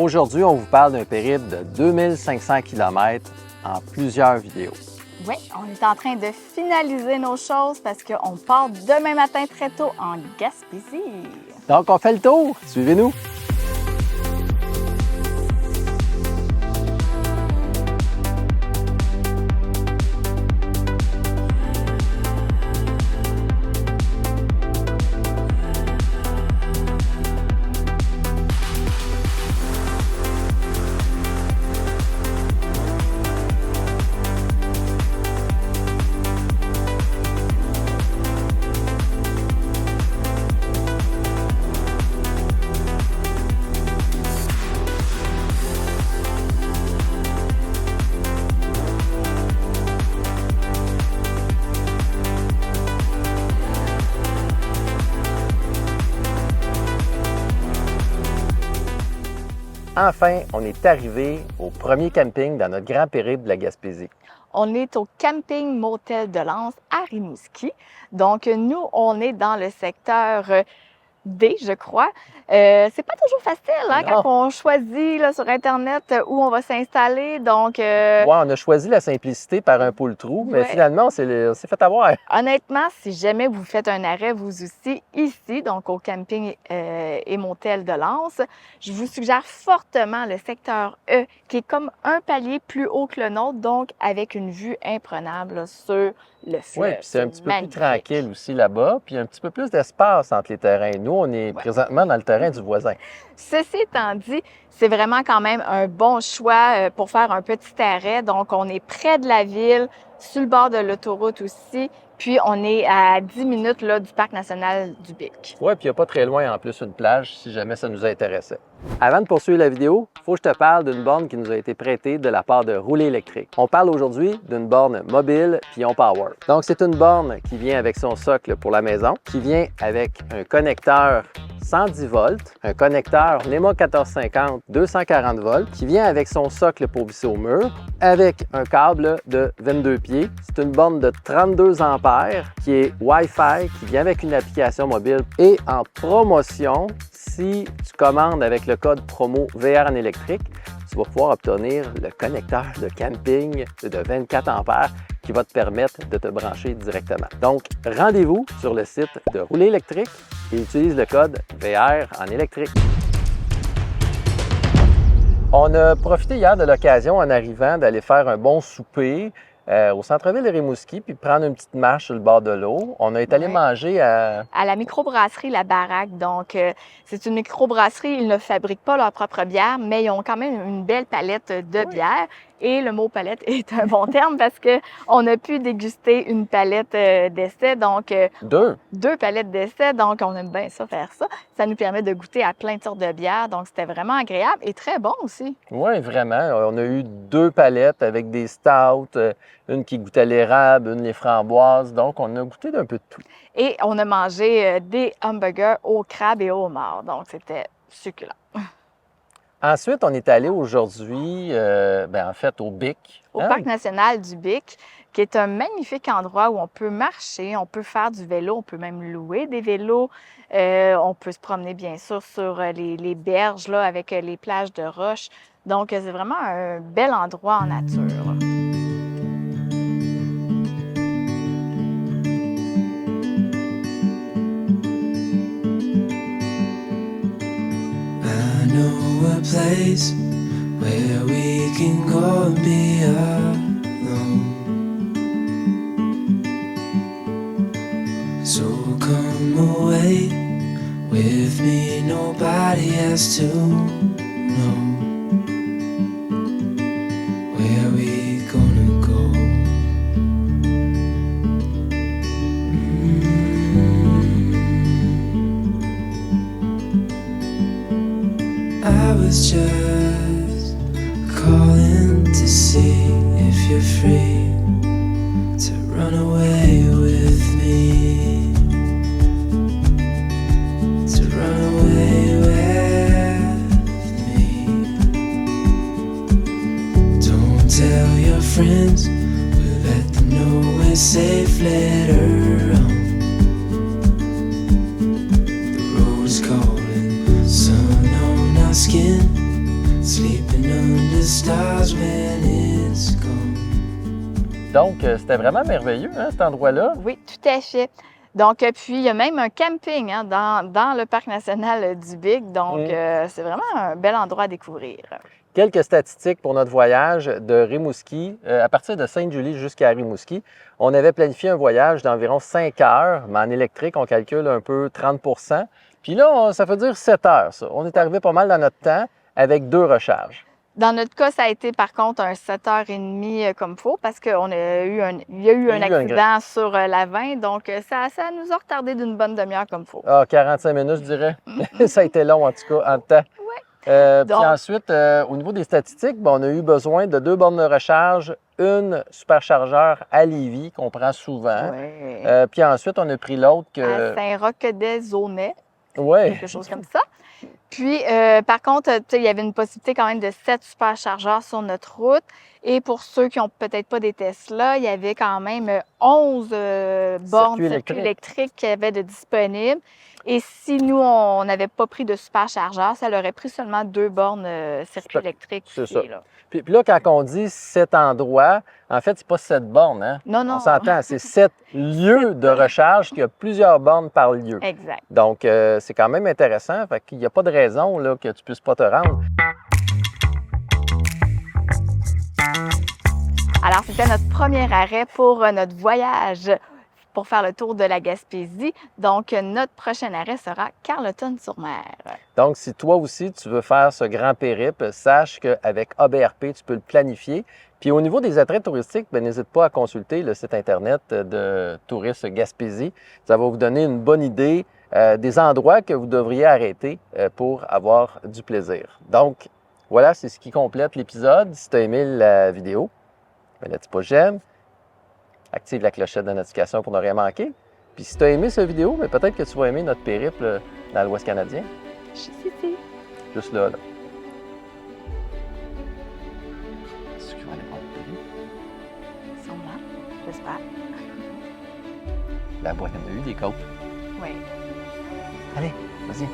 Aujourd'hui, on vous parle d'un périple de 2500 km en plusieurs vidéos. Oui, on est en train de finaliser nos choses parce qu'on part demain matin très tôt en Gaspésie. Donc, on fait le tour. Suivez-nous. Enfin, on est arrivé au premier camping dans notre grand périple de la Gaspésie. On est au camping Motel de Lens à Rimouski. Donc, nous, on est dans le secteur D, je crois. C'est pas toujours facile hein, quand on choisit là, sur Internet où on va s'installer. Donc, ouais, on a choisi la simplicité par un poule-trou, mais finalement, on s'est fait avoir. Honnêtement, si jamais vous faites un arrêt, vous aussi, ici, donc au camping et motel de Lens, je vous suggère fortement le secteur E, qui est comme un palier plus haut que le nôtre, donc avec une vue imprenable là, sur le fleuve. Oui, puis c'est un petit peu plus tranquille aussi là-bas, puis un petit peu plus d'espace entre les terrains. Nous, on est présentement dans le terrain du voisin. Ceci étant dit, c'est vraiment quand même un bon choix pour faire un petit arrêt. Donc, on est près de la ville, sur le bord de l'autoroute aussi, puis on est à 10 minutes là, du Parc national du Bic. Oui, puis il n'y a pas très loin en plus une plage si jamais ça nous intéressait. Avant de poursuivre la vidéo, il faut que je te parle d'une borne qui nous a été prêtée de la part de Rouler électrique. On parle aujourd'hui d'une borne mobile Pion Power. Donc, c'est une borne qui vient avec son socle pour la maison, qui vient avec un connecteur 110 volts, un connecteur NEMA 1450 240 volts, qui vient avec son socle pour visser au mur, avec un câble de 22 pieds. C'est une borne de 32 ampères qui est Wi-Fi, qui vient avec une application mobile et en promotion, si tu commandes avec le code promo VR en électrique, tu vas pouvoir obtenir le connecteur de camping de 24 ampères qui va te permettre de te brancher directement. Donc, rendez-vous sur le site de Rouler électrique et utilise le code VR en électrique. On a profité hier de l'occasion en arrivant d'aller faire un bon souper au centre-ville de Rimouski, puis prendre une petite marche sur le bord de l'eau. On est allé manger à la microbrasserie La Baraque. Donc, c'est une microbrasserie. Ils ne fabriquent pas leur propre bière, mais ils ont quand même une belle palette de bières. Et le mot palette est un bon terme parce qu'on a pu déguster une palette d'essai, donc deux palettes d'essai, donc on aime bien ça, faire ça. Ça nous permet de goûter à plein de sortes de bières, donc c'était vraiment agréable et très bon aussi. Oui, vraiment. On a eu 2 palettes avec des stouts, une qui goûtait l'érable, une les framboises, donc on a goûté d'un peu de tout. Et on a mangé des hamburgers au crabe et au homard, donc c'était succulent. Ensuite, on est allé aujourd'hui, en fait, au Bic. Au Parc national du Bic, qui est un magnifique endroit où on peut marcher, on peut faire du vélo, on peut même louer des vélos. On peut se promener, bien sûr, sur les berges là, avec les plages de roches. Donc, c'est vraiment un bel endroit en nature. A place where we can go and be alone. So come away with me, nobody has to know where we gonna go. I was just calling to see if you're free to run away with me, to run away with me. Don't tell your friends, we'll let them know we're safe later on. The road's calling, sun on our skin, sleeping under stars when it's gone. Donc, c'était vraiment merveilleux, hein, cet endroit-là. Oui, tout à fait. Donc, puis il y a même un camping hein, dans le parc national du Big. Donc, c'est vraiment un bel endroit à découvrir. Quelques statistiques pour notre voyage de Rimouski. À partir de Sainte-Julie jusqu'à Rimouski, on avait planifié un voyage d'environ 5 heures, mais en électrique, on calcule un peu 30 %. Puis là, ça veut dire 7 heures, ça. On est arrivé pas mal dans notre temps avec 2 recharges. Dans notre cas, ça a été par contre un 7h30 comme il faut parce qu'il y a eu un accident sur la 20. Donc, ça nous a retardé d'une bonne demi-heure comme il faut. Ah, 45 minutes, je dirais. Ça a été long, en tout cas, en temps. Oui. Puis ensuite, au niveau des statistiques, on a eu besoin de 2 bornes de recharge, une superchargeur à Lévis, qu'on prend souvent. Ouais. Puis ensuite, on a pris l'autre que... À Saint-Roch-des-Aunais, Ouais. quelque chose comme ça. Puis, par contre, il y avait une possibilité quand même de 7 superchargeurs sur notre route. Et pour ceux qui n'ont peut-être pas des Tesla, il y avait quand même 11 bornes circuits électriques qu'il y avait de disponibles. Et si nous, on n'avait pas pris de superchargeur, ça leur aurait pris seulement 2 bornes circuits électriques. C'est ça. Là. Puis là, quand on dit 7 endroits, en fait, c'est pas 7 bornes. Hein? Non, non. On s'entend, c'est 7 lieux de recharge, qu'il y a plusieurs bornes par lieu. Exact. Donc, c'est quand même intéressant. Fait qu'il n'y a pas de raison là, que tu ne puisses pas te rendre. Alors, c'était notre premier arrêt pour notre voyage pour faire le tour de la Gaspésie. Donc, notre prochain arrêt sera Carleton-sur-Mer. Donc, si toi aussi, tu veux faire ce grand périple, sache qu'avec ABRP, tu peux le planifier. Puis au niveau des attraits touristiques, n'hésite pas à consulter le site Internet de Tourisme Gaspésie. Ça va vous donner une bonne idée des endroits que vous devriez arrêter pour avoir du plaisir. Donc, voilà, c'est ce qui complète l'épisode. Si tu as aimé la vidéo, mets le petit pouce j'aime. Active la clochette de notification pour ne rien manquer. Puis si tu as aimé cette vidéo, peut-être que tu vas aimer notre périple dans l'Ouest canadien. Juste ici. Juste là. Est-ce qu'il va aller voir le pays? Sûrement, j'espère. La boîte, il y en a eu des côtes. Oui. Allez, vas-y.